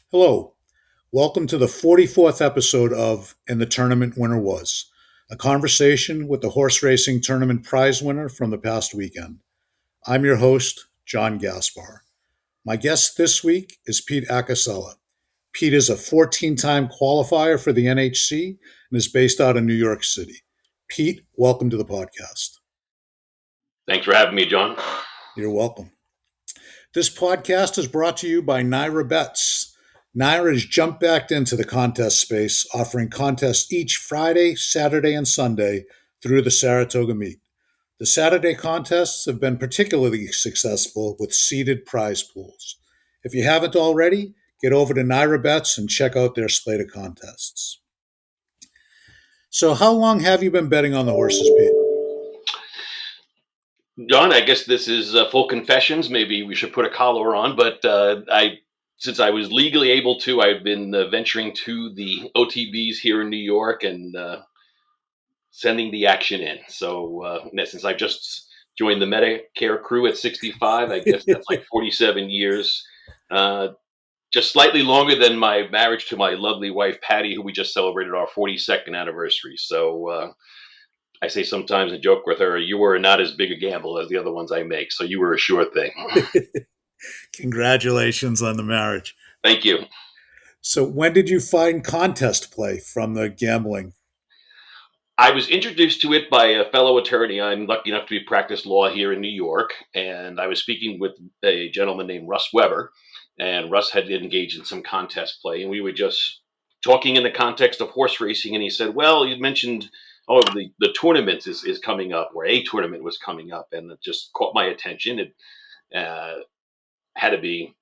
Hello, welcome to the 44th episode of And the Tournament Winner Was, a conversation with the horse racing tournament prize winner from the past weekend. I'm your host, John Gaspar. My guest this week is Pete Acocella. Pete is a 14-time qualifier for the NHC and is based out of New York City. Pete, welcome to the podcast. Thanks for having me, John. You're welcome. This podcast is brought to you by NYRABETS. NYRA has jumped back into the contest space, offering contests each Friday, Saturday, and Sunday through the Saratoga meet. The Saturday contests have been particularly successful with seeded prize pools. If you haven't already, get over to NYRABETS and check out their slate of contests. So how long have you been betting on the horses, Pete? John, I guess this is full confessions. Maybe we should put a collar on, but since I was legally able to, I've been venturing to the OTBs here in New York and sending the action in. So in essence, I've just joined the Medicare crew at 65. I guess that's like 47 years. Just slightly longer than my marriage to my lovely wife, Patty, who we just celebrated our 42nd anniversary. So I say sometimes and joke with her, you were not as big a gamble as the other ones I make, so you were a sure thing. Congratulations on the marriage. Thank you. So when did you find contest play from the gambling? I was introduced to it by a fellow attorney. I'm lucky enough to be practiced law here in New York, and I was speaking with a gentleman named Russ Weber, and Russ had engaged in some contest play, and we were just talking in the context of horse racing, and he said, well, you mentioned the tournament is coming up, or a tournament was coming up, and it just caught my attention. It had to be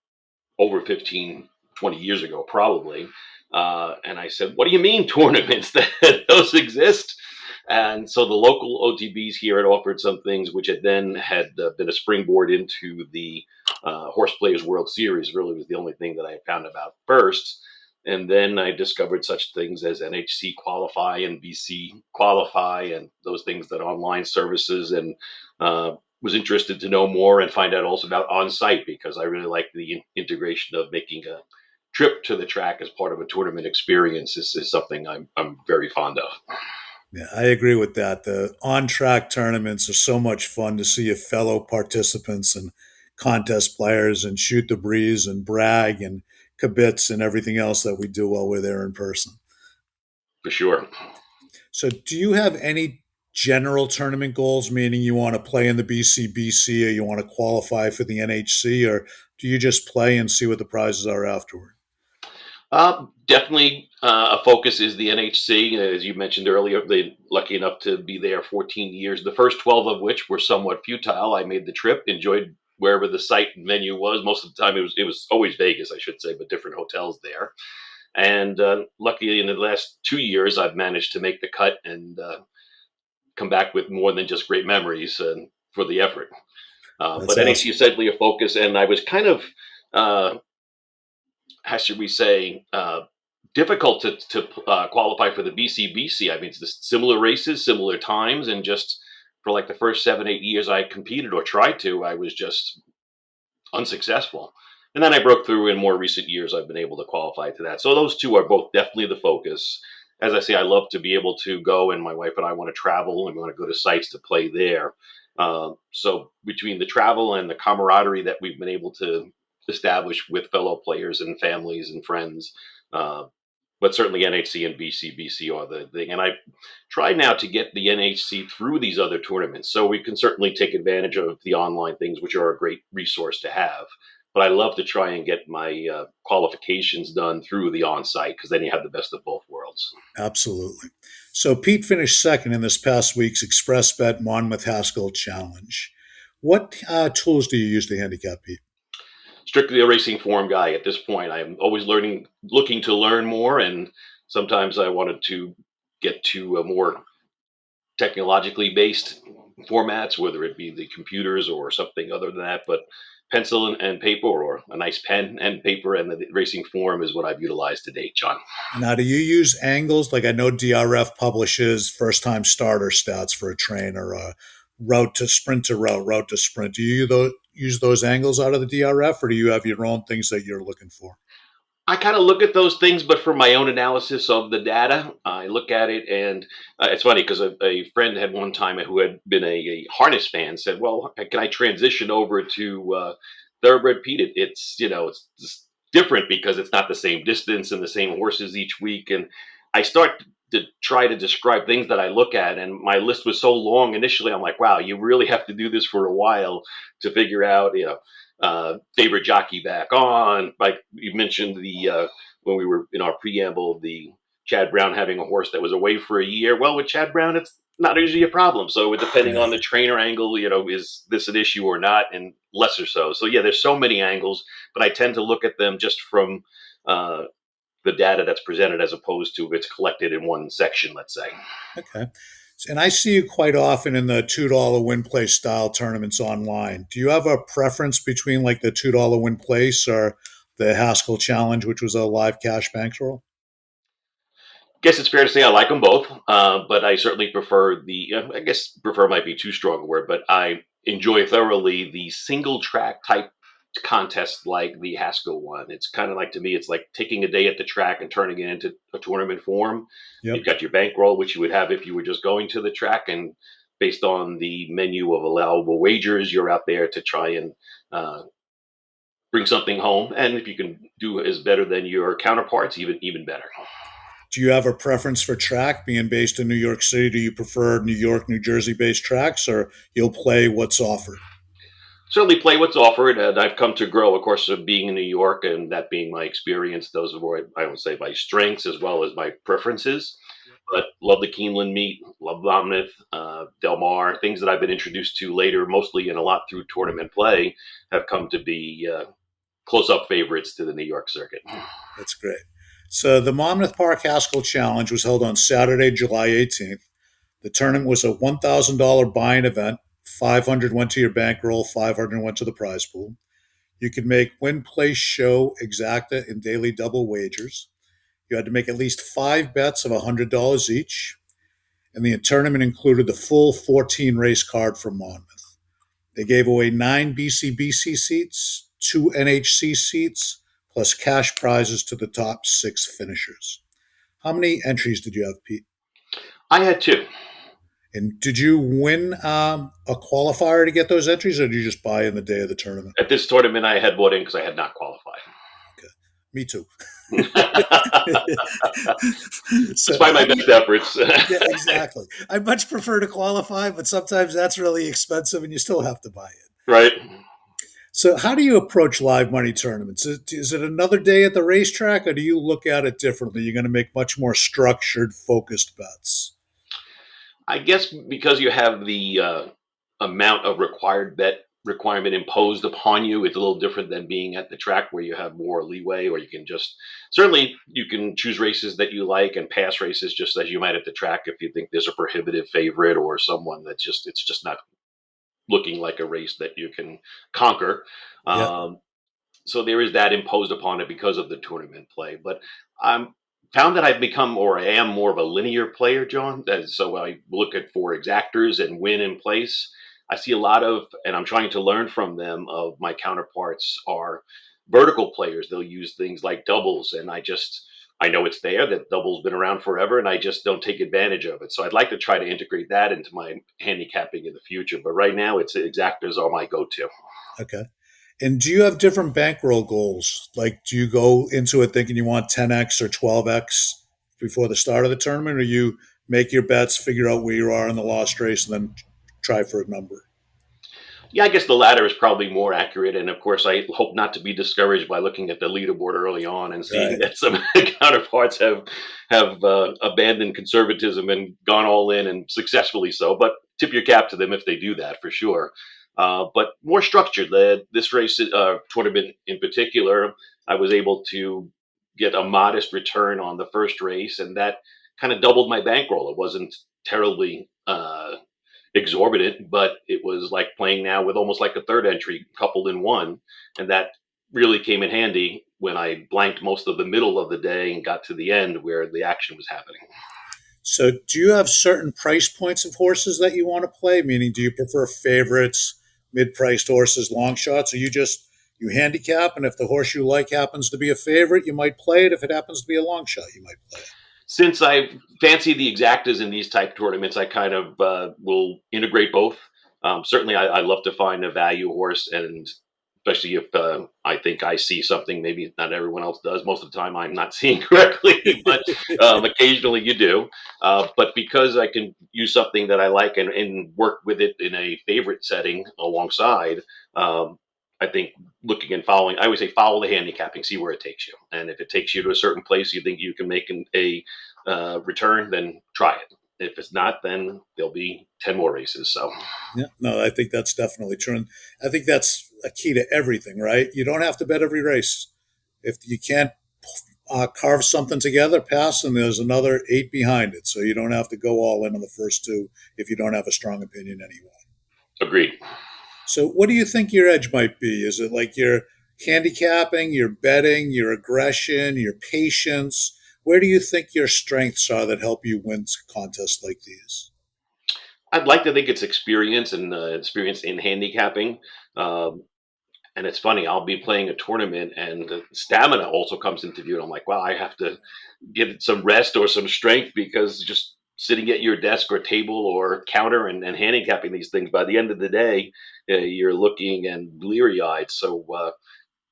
over 15, 20 years ago, probably. And I said, what do you mean tournaments? Those exist? And so the local OTBs here had offered some things which had then had been a springboard into the Horse Players World Series. Really was the only thing that I found about first. And then I discovered such things as NHC Qualify and BC Qualify and those things that online services, and was interested to know more and find out also about on-site, because I really like the integration of making a trip to the track as part of a tournament experience is something I'm very fond of. Yeah, I agree with that. The on-track tournaments are so much fun to see your fellow participants and contest players and shoot the breeze and brag and kibitz and everything else that we do while we're there in person. For sure. So do you have any general tournament goals, meaning you want to play in the BCBC or you want to qualify for the NHC, or do you just play and see what the prizes are afterward? Definitely a focus is the NHC. As you mentioned earlier, they're lucky enough to be there 14 years, the first 12 of which were somewhat futile. I made the trip, enjoyed wherever the site and venue was. Most of the time it was always Vegas, I should say, but different hotels there. And luckily in the last 2 years, I've managed to make the cut and come back with more than just great memories for the effort. But awesome. NHC is certainly a focus, and I was kind of how should we say, difficult to qualify for the BCBC. I mean, it's the similar races, similar times, and just for like the first 7, 8 years I competed or tried to, I was just unsuccessful. And then I broke through. In more recent years, I've been able to qualify to that. So those two are both definitely the focus. As I say, I love to be able to go, and my wife and I want to travel and we want to go to sites to play there. So between the travel and the camaraderie that we've been able to establish with fellow players and families and friends, but certainly NHC and BCBC are the thing. And I try now to get the NHC through these other tournaments, so we can certainly take advantage of the online things, which are a great resource to have. But I love to try and get my qualifications done through the on-site, because then you have the best of both worlds. Absolutely. So Pete finished second in this past week's Express Bet Monmouth Haskell Challenge. What tools do you use to handicap, Pete? Strictly a racing form guy at this point. I'm always looking to learn more, and sometimes I wanted to get to a more technologically based formats, whether it be the computers or something other than that. But pencil and paper, or a nice pen and paper, and the racing form is what I've utilized to date, John. Now, do you use angles? Like I know DRF publishes first-time starter stats for a trainer, route to sprint to route to sprint. Do you use those angles out of the DRF, or do you have your own things that you're looking for? I kind of look at those things, but for my own analysis of the data, I look at it, and it's funny because a friend had one time who had been a harness fan said, "Well, can I transition over to thoroughbred Pete? It's it's just different because it's not the same distance and the same horses each week." And I start to try to describe things that I look at, and my list was so long initially. I'm like, "Wow, you really have to do this for a while to figure out, favorite jockey back on." Like you mentioned, the when we were in our preamble, the Chad Brown having a horse that was away for a year. Well, with Chad Brown, it's not usually a problem. So depending on Yeah. the trainer angle, is this an issue or not, and lesser so. So yeah, there's so many angles, but I tend to look at them just from uh, the data that's presented as opposed to if it's collected in one section, let's say. Okay. And I see you quite often in the $2 win place style tournaments online. Do you have a preference between like the $2 win place or the Haskell Challenge, which was a live cash bankroll? Guess it's fair to say I like them both, but I certainly prefer I guess prefer might be too strong a word, but I enjoy thoroughly the single track type contest like the Haskell one. It's kind of like, to me, it's like taking a day at the track and turning it into a tournament form. You've Yep. got your bankroll, which you would have if you were just going to the track, and based on the menu of allowable wagers, you're out there to try and uh, bring something home. And if you can do as better than your counterparts, even better. Do you have a preference for track being based in New York City? Do you prefer New York, New Jersey based tracks or you'll play what's offered? Certainly play what's offered, and I've come to grow, of course, of being in New York and that being my experience. Those are what I would say my strengths as well as my preferences. But love the Keeneland meet, love Monmouth, Del Mar, things that I've been introduced to later, mostly and a lot through tournament play, have come to be close-up favorites to the New York circuit. That's great. So the Monmouth Park Haskell Challenge was held on Saturday, July 18th. The tournament was a $1,000 buy-in event. 500 went to your bankroll, 500 went to the prize pool. You could make win, place, show, exacta, and daily double wagers. You had to make at least 5 bets of $100 each. And the tournament included the full 14 race card from Monmouth. They gave away 9 BCBC seats, 2 NHC seats, plus cash prizes to the top 6 finishers. How many entries did you have, Pete? I had two. And did you win a qualifier to get those entries, or did you just buy in the day of the tournament? At this tournament, I had bought in because I had not qualified. Okay, me too. So, Despite my best efforts. yeah, exactly. I much prefer to qualify, but sometimes that's really expensive, and you still have to buy it. Right. So, how do you approach live money tournaments? Is it another day at the racetrack, or do you look at it differently? You're going to make much more structured, focused bets. I guess because you have the amount of required bet requirement imposed upon you, it's a little different than being at the track where you have more leeway, or you can just certainly you can choose races that you like and pass races just as you might at the track if you think there's a prohibitive favorite or someone that's just it's just not looking like a race that you can conquer. Yeah. Um, so there is that imposed upon it because of the tournament play. But I'm found that I've become, or I am, more of a linear player, John. So I look at for exactors and win in place. I see a lot of, and I'm trying to learn from them. Of my counterparts are vertical players. They'll use things like doubles, and I know it's there. That doubles been around forever, and I just don't take advantage of it. So I'd like to try to integrate that into my handicapping in the future. But right now, it's exactors are my go-to. Okay. And do you have different bankroll goals? Like, do you go into it thinking you want 10x or 12x before the start of the tournament, or you make your bets, figure out where you are in the lost race, and then try for a number? Yeah, I guess the latter is probably more accurate. And of course, I hope not to be discouraged by looking at the leaderboard early on and seeing Right. that some counterparts have abandoned conservatism and gone all in, and successfully so. But tip your cap to them if they do that, for sure. But more structured. This race tournament in particular, I was able to get a modest return on the first race, and that kind of doubled my bankroll. It wasn't terribly exorbitant, but it was like playing now with almost like a third entry coupled in one. And that really came in handy when I blanked most of the middle of the day and got to the end where the action was happening. So, do you have certain price points of horses that you want to play? Meaning, do you prefer favorites, mid-priced horses, long shots, or you just You handicap, and if the horse you like happens to be a favorite, you might play it. If it happens to be a long shot, you might play it. Since I fancy the exactas in these type tournaments, I kind of will integrate both. Certainly, I love to find a value horse, and especially if I think I see something maybe not everyone else does. Most of the time, I'm not seeing correctly, but occasionally you do. But because I can use something that I like and work with it in a favorite setting alongside, I think looking and following, I always say follow the handicapping, see where it takes you. And if it takes you to a certain place you think you can make a return, then try it. If it's not, then there'll be 10 more races. So, Yeah, no, I think that's definitely true. And I think that's a key to everything, right? You don't have to bet every race. If you can't carve something together, pass, and there's another 8 behind it. So you don't have to go all in on the first two if you don't have a strong opinion anyway. agreed. So, what do you think your edge might be? Is it like your handicapping, your betting, your aggression, your patience? Where do you think your strengths are that help you win contests like these? I'd like to think it's experience and experience in handicapping. Um, and it's funny, I'll be playing a tournament and the stamina also comes into view. And I'm like, wow, I have to get some rest or some strength because just sitting at your desk or table or counter and handicapping these things, by the end of the day, you're looking and bleary eyed. So,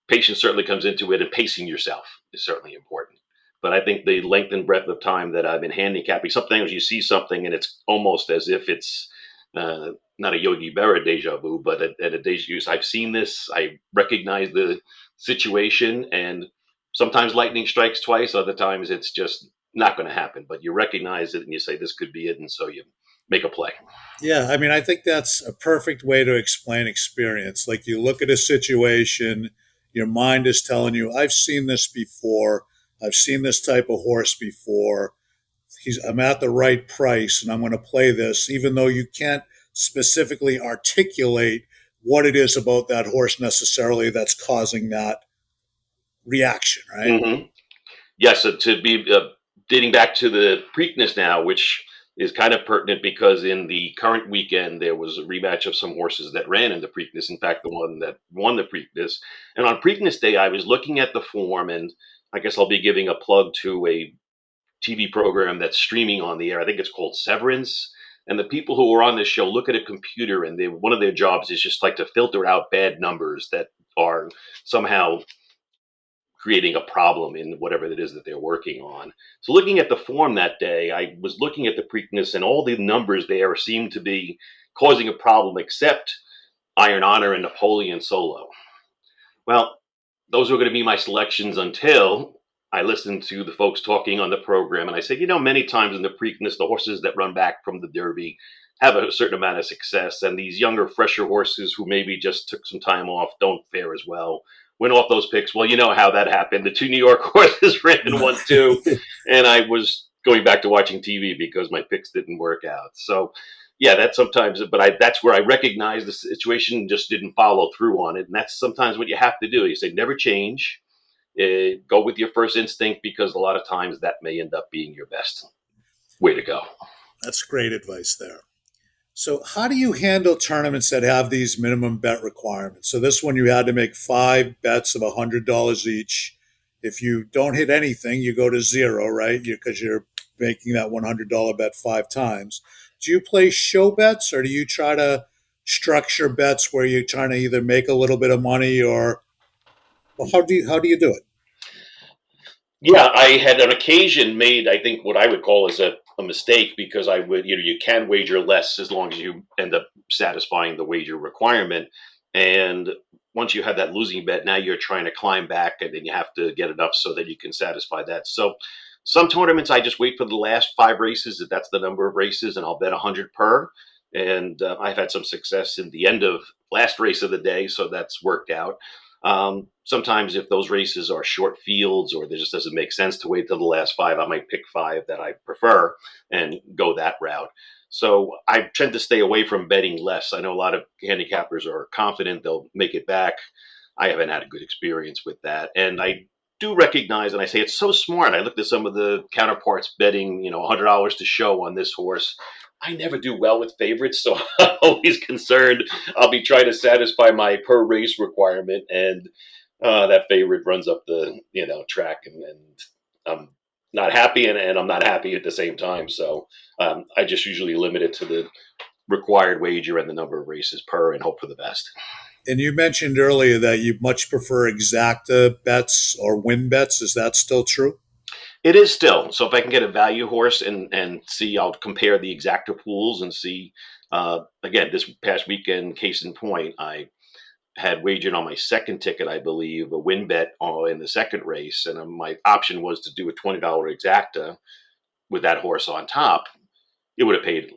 patience certainly comes into it, and pacing yourself is certainly important. But I think the length and breadth of time that I've been handicapping, sometimes you see something and it's almost as if it's not a Yogi Berra deja vu, but at a deja vu. I've seen this, I recognize the situation, and sometimes lightning strikes twice, other times it's just not going to happen. But you recognize it and you say, this could be it. And so you make a play. Yeah, I mean, I think that's a perfect way to explain experience. Like you look at a situation, your mind is telling you, I've seen this before. I've seen this type of horse before. I'm at the right price and I'm going to play this, even though you can't specifically articulate what it is about that horse necessarily that's causing that reaction, right? Hmm. Yes, to be dating back to the Preakness now, which is kind of pertinent because in the current weekend there was a rematch of some horses that ran in the Preakness. In fact, the one that won the Preakness. And on Preakness Day, I was looking at the form, and I guess I'll be giving a plug to a TV program that's streaming on the air. I think it's called Severance. And the people who are on this show look at a computer, and one of their jobs is just like to filter out bad numbers that are somehow creating a problem in whatever it is that they're working on. So looking at the form that day, I was looking at the Preakness and all the numbers there seemed to be causing a problem except Iron Honor and Napoleon Solo. Well, those were going to be my selections until I listened to the folks talking on the program. And I said, many times in the Preakness, the horses that run back from the Derby have a certain amount of success. And these younger, fresher horses who maybe just took some time off don't fare as well. Went off those picks. Well, you know how that happened. The two New York horses ran one, two. And I was going back to watching TV because my picks didn't work out. So, yeah, that's sometimes, but that's where I recognize the situation and just didn't follow through on it. And that's sometimes what you have to do. You say, never change. Go with your first instinct because a lot of times that may end up being your best way to go. That's great advice there. So, how do you handle tournaments that have these minimum bet requirements? So, this one you had to make 5 bets of $100 each. If you don't hit anything, you go to zero, right? Because you're making that $100 bet 5 times. Do you play show bets, or do you try to structure bets where you're trying to either make a little bit of money, or well, how do you do it? Yeah, I had on occasion made, I think, what I would call as a mistake because I would, you can wager less as long as you end up satisfying the wager requirement. And once you have that losing bet, now you're trying to climb back and then you have to get enough so that you can satisfy that. So some tournaments, I just wait for the last 5 races, if that's the number of races, and I'll bet 100 per. And I've had some success in the end of last race of the day, so that's worked out. Sometimes if those races are short fields or there just doesn't make sense to wait till the last 5, I might pick 5 that I prefer and go that route. So I tend to stay away from betting less. I know a lot of handicappers are confident they'll make it back. I haven't had a good experience with that. And I do recognize, and I say it's so smart. I looked at some of the counterparts betting, $100 to show on this horse. I never do well with favorites, so I'm always concerned I'll be trying to satisfy my per race requirement, and that favorite runs up the track, and I'm not happy, and I'm not happy at the same time. So I just usually limit it to the required wager and the number of races per, and hope for the best. And you mentioned earlier that you much prefer exacta bets or win bets. Is that still true? It is still. So if I can get a value horse and see, I'll compare the exacta pools and see. Again, this past weekend, case in point, I had wagered on my second ticket, I believe, a win bet in the second race, and my option was to do a $20 exacta with that horse on top. It would have paid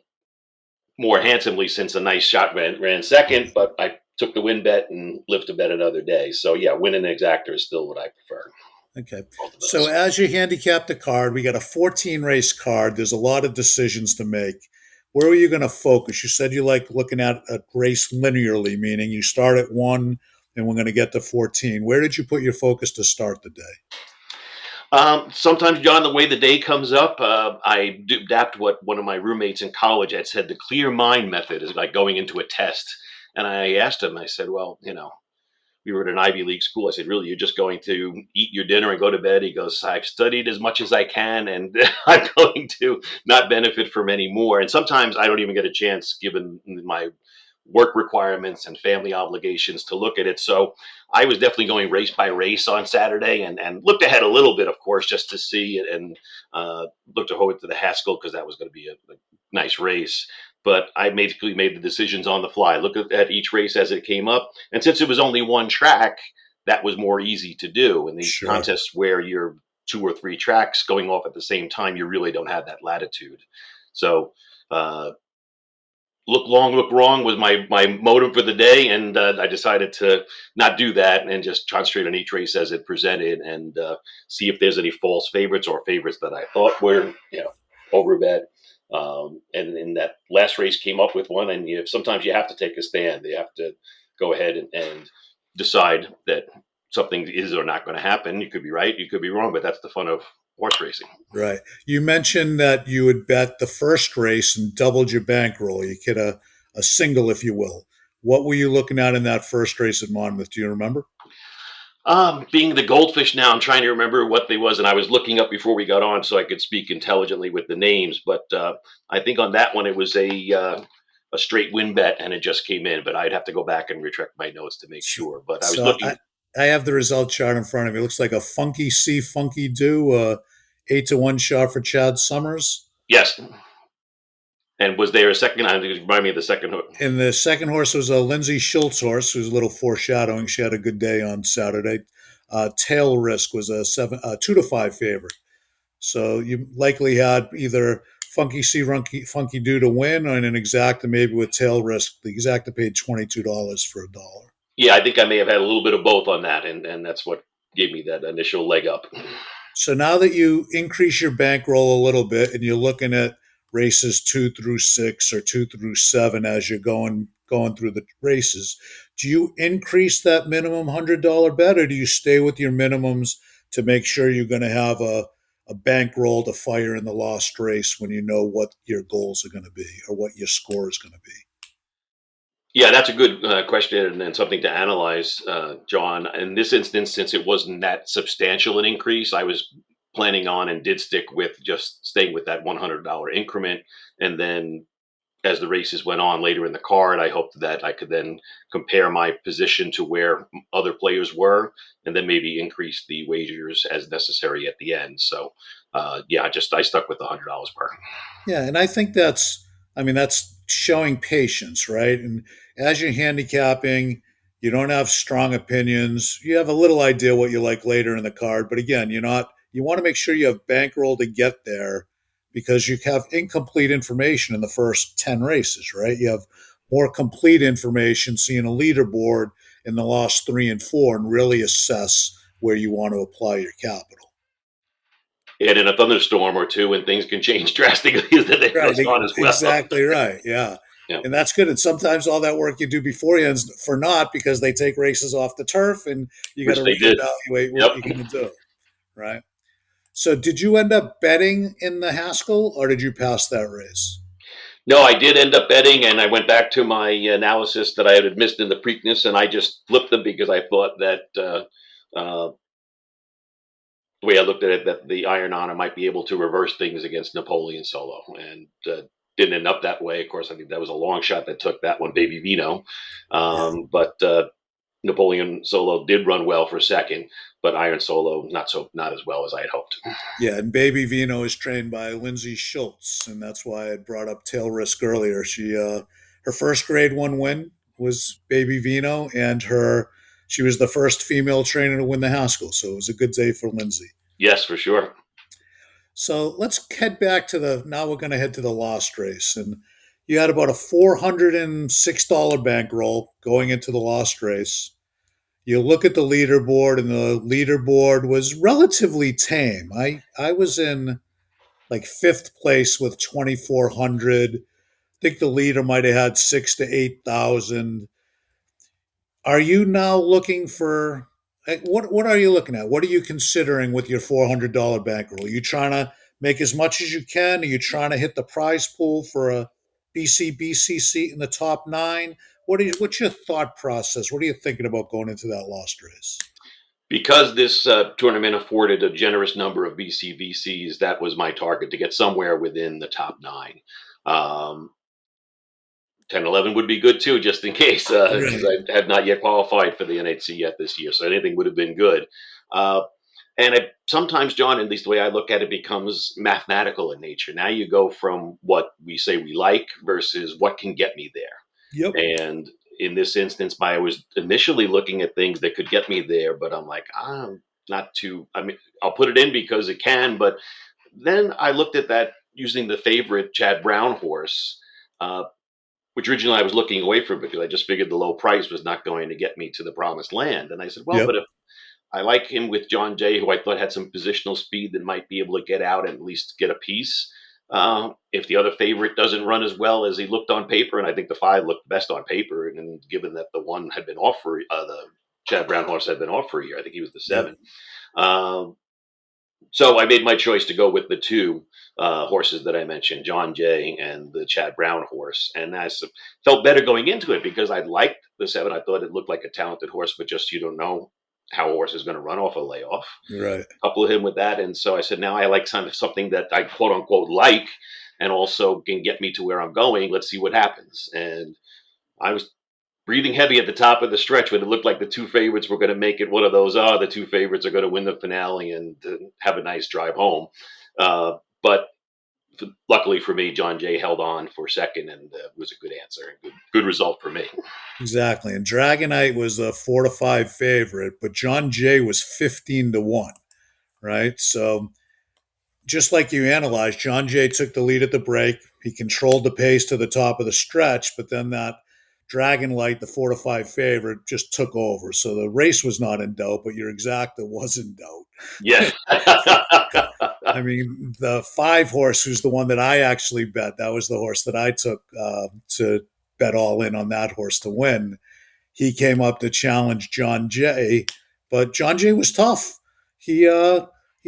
more handsomely since a nice shot ran second, but I took the win bet and lived to bet another day. So yeah, winning an exacta is still what I prefer. Okay. So as you handicap the card, we got a 14 race card. There's a lot of decisions to make. Where are you going to focus? You said you like looking at a race linearly, meaning you start at 1 and we're going to get to 14. Where did you put your focus to start the day? Sometimes, John, the way the day comes up, I do adapt what one of my roommates in college had said. The clear mind method is like going into a test. And I asked him, I said, well, we were at an Ivy League school. I said, really, you're just going to eat your dinner and go to bed? He goes, I've studied as much as I can, and I'm going to not benefit from any more. And sometimes I don't even get a chance, given my work requirements and family obligations, to look at it. So I was definitely going race by race on Saturday, and looked ahead a little bit, of course, just to see it, and looked forward to the Haskell because that was going to be a nice race. But I basically made the decisions on the fly, look at each race as it came up. And since it was only one track, that was more easy to do. In these Sure. contests where you're 2 or 3 tracks going off at the same time, you really don't have that latitude. So look long, look wrong was my motive for the day, and I decided to not do that and just concentrate on each race as it presented, and see if there's any false favorites or favorites that I thought were overbet. And in that last race, came up with one, and sometimes you have to take a stand. You have to go ahead and decide that something is or not going to happen. You could be right, you could be wrong, but that's the fun of horse racing. Right. You mentioned that you would bet the first race and doubled your bankroll. You get a single, if you will. What were you looking at in that first race at Monmouth? Do you remember? Being the goldfish now, I'm trying to remember what they was, and I was looking up before we got on so I could speak intelligently with the names. But I think on that one it was a straight win bet, and it just came in. But I'd have to go back and retract my notes to make sure. But I was So looking. I have the result chart in front of me. It looks like a funky C, funky do, 8-1 shot for Chad Summers. Yes. And was there a second? I think remind me of the second hook. And the second horse was a Lindsay Schultz horse, who's a little foreshadowing. She had a good day on Saturday. Tail Risk was a 2-5 favorite. So you likely had either Funky C, Funky Do to win, or an exacta maybe with Tail Risk. The exacta paid $22 for a dollar. Yeah, I think I may have had a little bit of both on that, and that's what gave me that initial leg up. So now that you increase your bankroll a little bit and you're looking at races 2 through 6 or 2 through 7 as you're going through the races, do you increase that minimum $100 bet, or do you stay with your minimums to make sure you're going to have a bankroll to fire in the lost race when you know what your goals are going to be or what your score is going to be? Yeah, that's a good question, and something to analyze, John. In this instance, since it wasn't that substantial an increase, I was planning on and did stick with just staying with that $100 increment. And then as the races went on later in the card, I hoped that I could then compare my position to where other players were, and then maybe increase the wagers as necessary at the end. So, yeah, I stuck with the $100 per. Yeah, and I think that's showing patience, right? And as you're handicapping, you don't have strong opinions. You have a little idea what you like later in the card, but again, you want to make sure you have bankroll to get there because you have incomplete information in the first 10 races, right? You have more complete information, seeing a leaderboard in the last 3 and 4 and really assess where you want to apply your capital. And in a thunderstorm or two, when things can change drastically, as the day goes on as well. Exactly right. Yeah. Yeah. And that's good. And sometimes all that work you do beforehand is for naught because they take races off the turf and you got to reevaluate what you're going to do. right? So did you end up betting in the Haskell or did you pass that race? No, I did end up betting, and I went back to my analysis that I had missed in the Preakness, and I just flipped them because I thought that the way I looked at it, that the Iron Honor might be able to reverse things against Napoleon Solo, and didn't end up that way. Of course, I think that was a long shot that took that one, Baby Vino. Yeah. But Napoleon Solo did run well for second, but Iron Solo not as well as I had hoped. Yeah, and Baby Vino is trained by Lindsay Schultz, and that's why I brought up Tail Risk earlier. Her first grade one win was Baby Vino, and her she was the first female trainer to win the Haskell, so it was a good day for Lindsay. Yes, for sure. So let's head back to the now we're going to head to the lost race, and you had about a $406 bankroll going into the lost race. You look at the leaderboard, and the leaderboard was relatively tame. I was in like fifth place with 2,400. I think the leader might have had 6 to 8,000. Are you now looking for what are you looking at? What are you considering with your $400 bankroll? Are you trying to make as much as you can? Are you trying to hit the prize pool for a BCBC seat in the top nine? What's your thought process? What are you thinking about going into that lost race? Because this tournament afforded a generous number of BCVCs, that was my target, to get somewhere within the top nine. Um, 10, 11 would be good too, just in case, because Right. I had not yet qualified for the NHC yet this year. So anything would have been good. Uh, and sometimes, John, at least the way I look at it, becomes mathematical in nature. Now you go from what we say we like versus what can get me Yep. there. And in this instance, I was initially looking at things that could get me there, but I'm like, I'm not too. I mean, I'll put it in because it can, but then I looked at that using the favorite Chad Brown horse, uh, which originally I was looking away from because I just figured the low price was not going to get me to the promised land. And I said, well, but Yep. if I like him with John Jay, who I thought had some positional speed that might be able to get out and at least get a piece. If the other favorite doesn't run as well as he looked on paper, and I think the five looked best on paper, and given that the one had been off for the Chad Brown horse had been off for a year, I think he was the Yep. seven. Um, so I made my choice to go with the two horses that I mentioned, John Jay and the Chad Brown horse. And felt better going into it because I liked the seven. I thought it looked like a talented horse, but just you don't know how a horse is going to run off a layoff. Right. Couple him with that. And so I said, now I like kind of something that I quote unquote like and also can get me to where I'm going. Let's see what happens. And I was breathing heavy at the top of the stretch when it looked like the two favorites were going to make it one of those, the two favorites are going to win the finale and have a nice drive home. But luckily for me, John Jay held on for second and was a good answer. Good result for me. Exactly. And Dragonite was a 4 to 5 favorite, but John Jay was 15 to 1, right? So just like you analyzed, John Jay took the lead at the break. He controlled the pace to the top of the stretch, but then that Dragonlight, the 4 to 5 favorite, just took over. So the race was not in doubt, but your exacta was in Yes. doubt. I mean, the 5 horse, who's the one that I actually bet, that was the horse that I took to bet all in on that horse to win. He came up to challenge John Jay, but John Jay was tough. He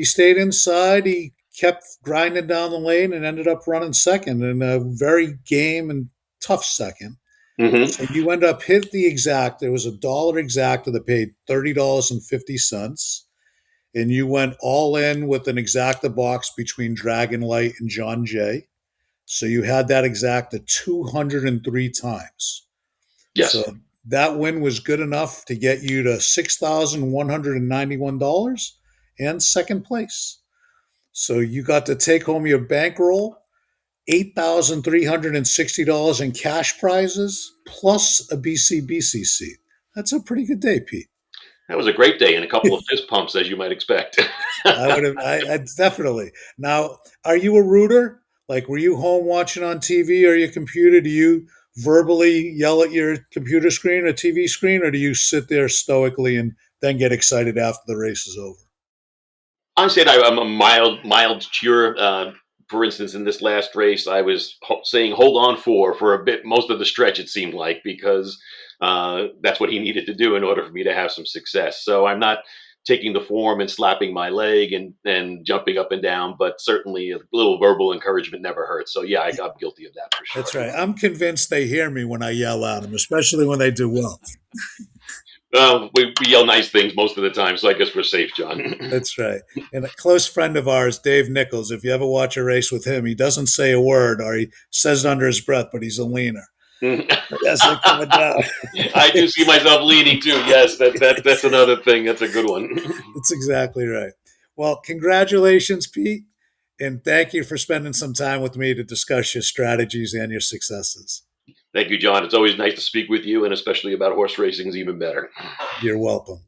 stayed inside. He kept grinding down the lane and ended up running second in a very game and tough second. Hmm. So you end up hit the exact. There was a dollar exacta that paid $30.50, and you went all in with an exacta box between Dragonlight and John Jay. So you had that exacta 203 times. Yes. So that win was good enough to get you to $6,191 and second place. So you got to take home your bankroll, $8,360 in cash prizes, plus a BCBC seat. That's a pretty good day, Pete. That was a great day and a couple of fist pumps, as you might expect. I would have, I definitely. Now, are you a rooter? Like, were you home watching on TV or your computer? Do you verbally yell at your computer screen or TV screen, or do you sit there stoically and then get excited after the race is over? I said I'm a mild cheer. For instance, in this last race, I was saying "hold on" for a bit, most of the stretch. It seemed like because that's what he needed to do in order for me to have some success. So I'm not taking the form and slapping my leg and jumping up and down, but certainly a little verbal encouragement never hurts. So yeah, I'm guilty of that for That's sure. right. I'm convinced they hear me when I yell at them, especially when they do well. We yell nice things most of the time, so I guess we're safe, John. That's right. And a close friend of ours, Dave Nichols, if you ever watch a race with him, he doesn't say a word or he says it under his breath, but he's a leaner. Yes, they're coming down. I do see myself leaning too. Yes, that's another thing. That's a good one. That's exactly right. Well, congratulations, Pete. And thank you for spending some time with me to discuss your strategies and your successes. Thank you, John. It's always nice to speak with you, and especially about horse racing is even better. You're welcome.